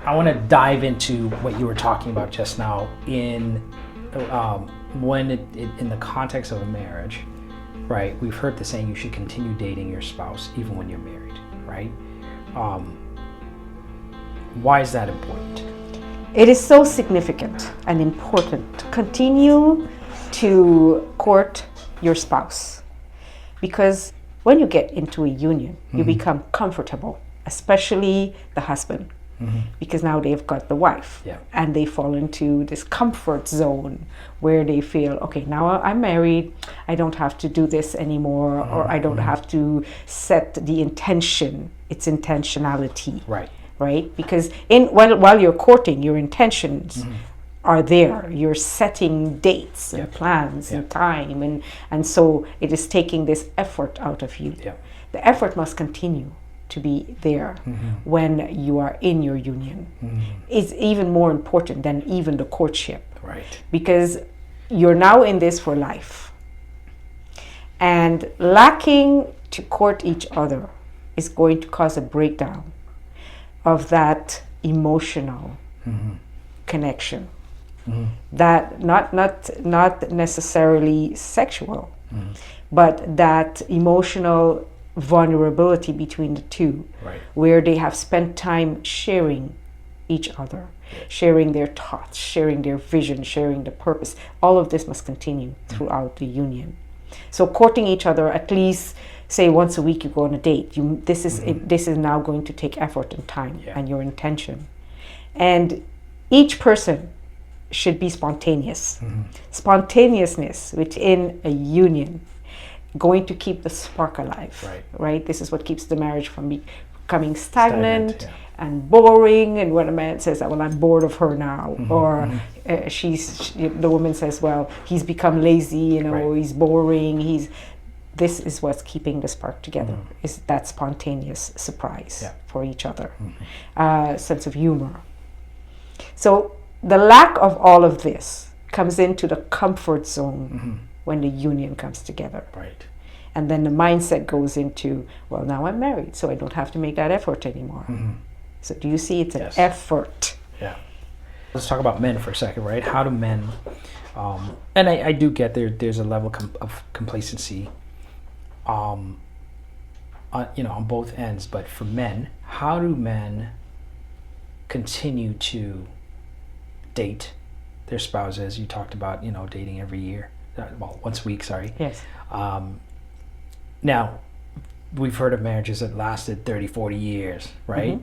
I want to dive into what you were talking about just now in in the context of a marriage, right? We've heard the saying you should continue dating your spouse even when you're married, right? Why is that important? It is so significant and important to continue to court your spouse, because when you get into a union, you become comfortable, especially the husband, because now they've got the wife, and they fall into this comfort zone where they feel, okay, now I'm married, I don't have to do this anymore, or I don't have to set the intention, it's intentionality. Right? Because while you're courting, your intentions are there. You're setting dates and plans and time, and so it is taking this effort out of you. The effort must continue to be there when you are in your union. It's even more important than even the courtship. Because you're now in this for life. And lacking to court each other is going to cause a breakdown of that emotional connection, that not necessarily sexual, but that emotional vulnerability between the two, where they have spent time sharing each other, sharing their thoughts, sharing their vision, sharing the purpose. All of this must continue throughout the union. So courting each other, at least say once a week you go on a date. This is now going to take effort and time and your intention. And each person should be spontaneous. Spontaneousness within a union, going to keep the spark alive. Right? This is what keeps the marriage from becoming stagnant and boring. And when a man says, well, I'm bored of her now, or the woman says, well, he's become lazy, he's boring, this is what's keeping the spark together, is that spontaneous surprise for each other, sense of humor. So the lack of all of this comes into the comfort zone when the union comes together. And then the mindset goes into, well, now I'm married, so I don't have to make that effort anymore. So do you see, it's an effort. Let's talk about men for a second, right? How do men, and I do get there's a level of complacency on both ends, but for men, how do men continue to date their spouses? You talked about dating every year, once a week, sorry. Now we've heard of marriages that lasted 30-40 years, right?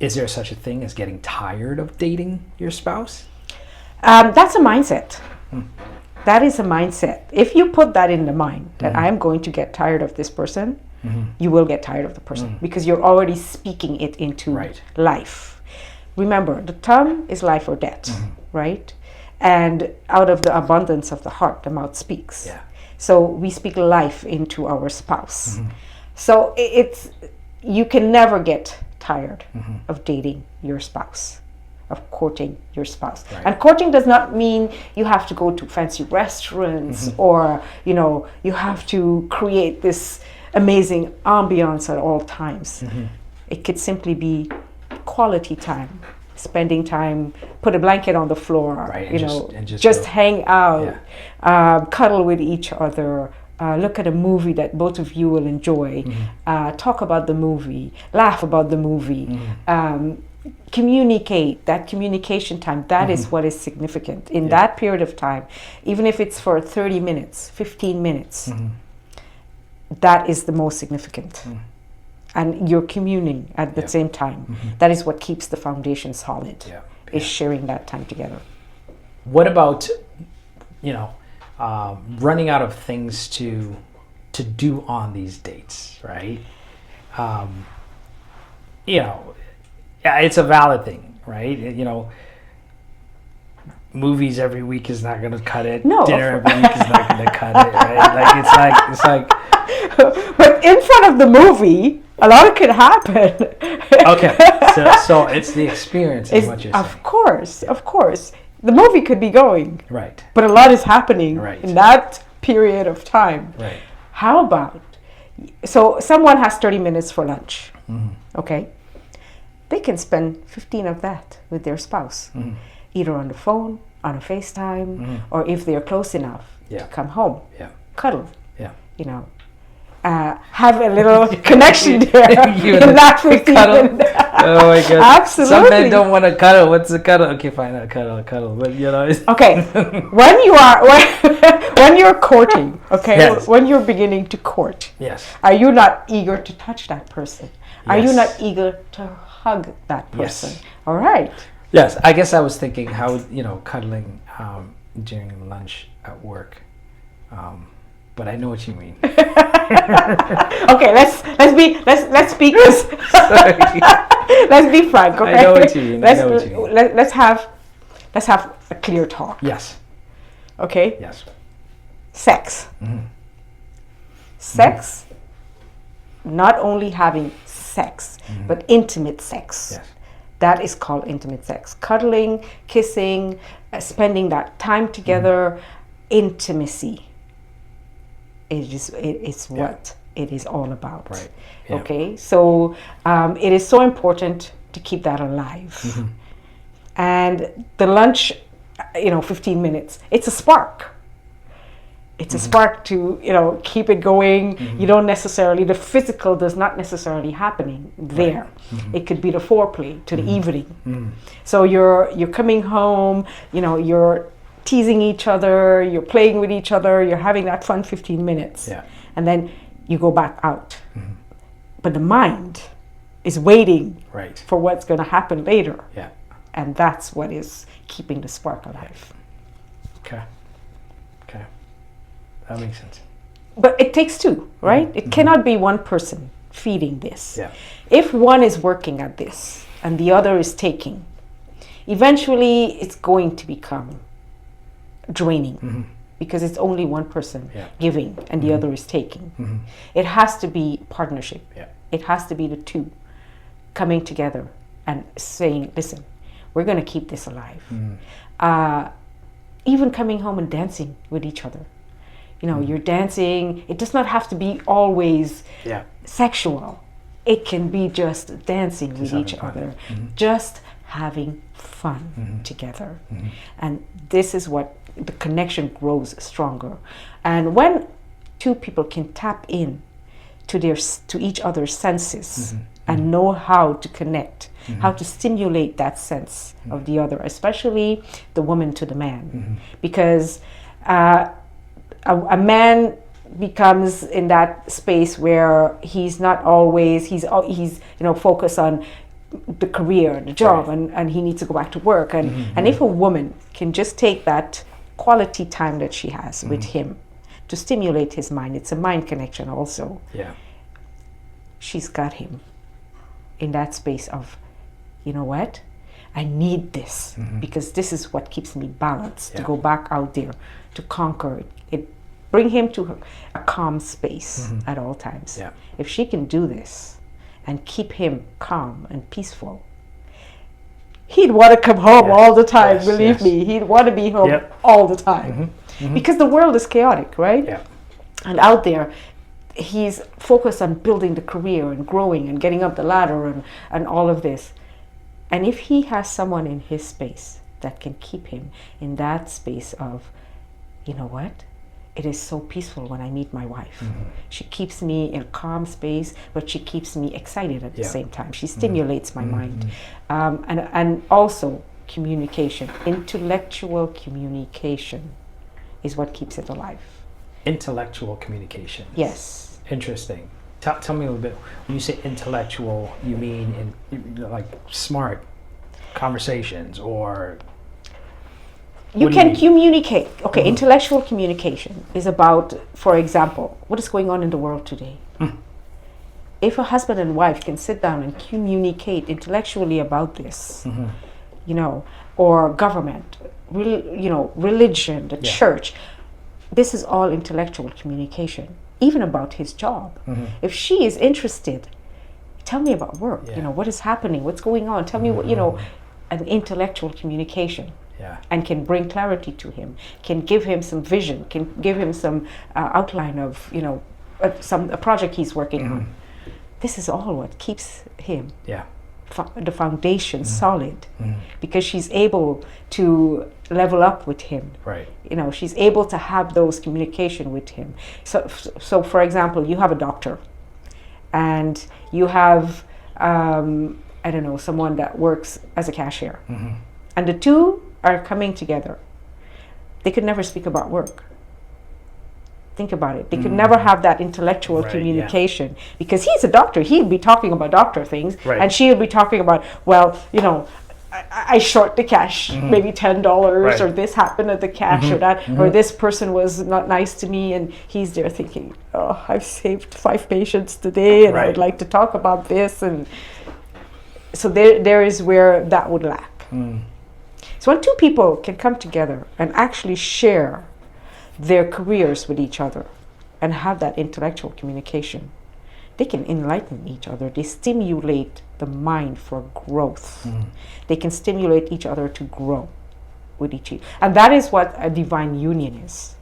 Is there such a thing as getting tired of dating your spouse? That's a mindset. That is a mindset. If you put that in the mind that I'm going to get tired of this person, you will get tired of the person, because you're already speaking it into life. Remember, the tongue is life or death, right? And out of the abundance of the heart, the mouth speaks. So we speak life into our spouse. So you can never get tired of dating your spouse, of courting your spouse. And courting does not mean you have to go to fancy restaurants or you have to create this amazing ambiance at all times. It could simply be quality time, spending time, put a blanket on the floor, just hang out, cuddle with each other, look at a movie that both of you will enjoy, talk about the movie, laugh about the movie, communicate. That communication time, that is what is significant in that period of time. Even if it's for 30 minutes, 15 minutes, that is the most significant. And you're communing at the same time. That is what keeps the foundation solid, is sharing that time together. What about, running out of things to do on these dates, right? It's a valid thing, right? Movies every week is not going to cut it. No. Dinner every week is not going to cut it, right? It's like. But in front of the movie, a lot could happen. Okay, so it's the experience, is what you're saying. Of course. The movie could be going. Right. But a lot is happening in that period of time. Right. How about, so someone has 30 minutes for lunch, okay? they can spend 15 of that with their spouse, either on the phone, on a FaceTime, or if they're close enough to come home, cuddle, have a little connection there in that 15 minutes. Oh my God. Absolutely. Some men don't want to cuddle. What's a cuddle? Okay, fine, I'll cuddle. But Okay, when you're courting, when you're beginning to court, are you not eager to touch that person? Are you not eager to hug that person? Yes. All right. Yes, I guess I was thinking how cuddling during lunch at work, but I know what you mean. Okay, let's speak this. Let's be frank. Okay, I know what you mean. Let's have a clear talk. Yes. Okay. Yes. Sex. Sex. Not only having sex, but intimate sex. Yes. That is called intimate sex. Cuddling, kissing, spending that time together, intimacy. It's what it is all about. Right. Yeah. Okay, so it is so important to keep that alive. And the lunch, 15 minutes, it's a spark. It's a spark to, keep it going. You don't necessarily, the physical does not necessarily happening there. Right. It could be the foreplay to the evening. So you're coming home, you're teasing each other, you're playing with each other, you're having that fun 15 minutes. Yeah. And then you go back out. But the mind is waiting for what's going to happen later. Yeah. And that's what is keeping the spark alive. Okay. That makes sense. But it takes two, right? It cannot be one person feeding this. Yeah. If one is working at this and the other is taking, eventually it's going to become draining because it's only one person giving and the other is taking. It has to be partnership. Yeah. It has to be the two coming together and saying, listen, we're going to keep this alive. Even coming home and dancing with each other. You're dancing. It does not have to be always sexual. It can be just dancing with each other, just having fun together. And this is what the connection grows stronger. And when two people can tap in to each other's senses and know how to connect, how to stimulate that sense of the other, especially the woman to the man, because a man becomes in that space where he's not always he's focused on the career, the job, and he needs to go back to work, and if a woman can just take that quality time that she has with him to stimulate his mind, it's a mind connection also. She's got him in that space of, what, I need this because this is what keeps me balanced to go back out there to conquer it. Bring him to a calm space at all times. If she can do this and keep him calm and peaceful, he'd want to come home all the time. Believe me, he'd want to be home all the time because the world is chaotic, right? And out there, he's focused on building the career and growing and getting up the ladder and all of this. And if he has someone in his space that can keep him in that space of, what? It is so peaceful when I meet my wife. She keeps me in a calm space, but she keeps me excited at the same time. She stimulates my mind. And also communication. Intellectual communication is what keeps it alive. Intellectual communication. Yes. Interesting. Tell me a little bit. When you say intellectual, you mean like smart conversations or... You can communicate. Okay, intellectual communication is about, for example, what is going on in the world today. If a husband and wife can sit down and communicate intellectually about this, or government, religion, the church, this is all intellectual communication, even about his job. If she is interested, tell me about work, what is happening, what's going on, tell me what, an intellectual communication. And can bring clarity to him, can give him some vision, can give him some outline of, a project he's working on. This is all what keeps him the foundation solid, because she's able to level up with him. Right. You know, she's able to have those communication with him. So for example, you have a doctor, and you have I don't know, someone that works as a cashier, and the two are coming together. They could never speak about work. Think about it. They could never have that intellectual communication, because he's a doctor. He'd be talking about doctor things, and she'll be talking about, well, you know, I short the cash, maybe $10, or this happened at the cash, or that, or this person was not nice to me, and he's there thinking, oh, I've saved 5 patients today, and I would like to talk about this, and so there is where that would lack. So when two people can come together and actually share their careers with each other and have that intellectual communication, they can enlighten each other. They stimulate the mind for growth. They can stimulate each other to grow with each other. And that is what a divine union is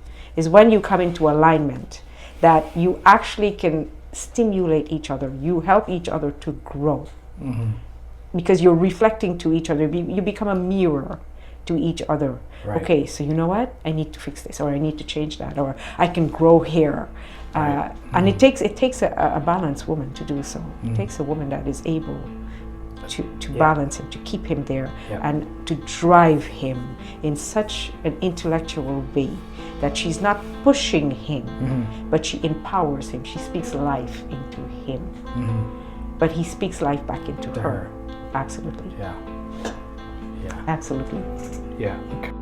when you come into alignment, that you actually can stimulate each other. You help each other to grow, because you're reflecting to each other. You become a mirror to each other. Okay, so you know what? I need to fix this, or I need to change that, or I can grow here. And it takes a balanced woman to do so. It takes a woman that is able to balance him, to keep him there, and to drive him in such an intellectual way that she's not pushing him, but she empowers him. She speaks life into him, but he speaks life back into her. Absolutely. Yeah. Absolutely. Yeah. Okay.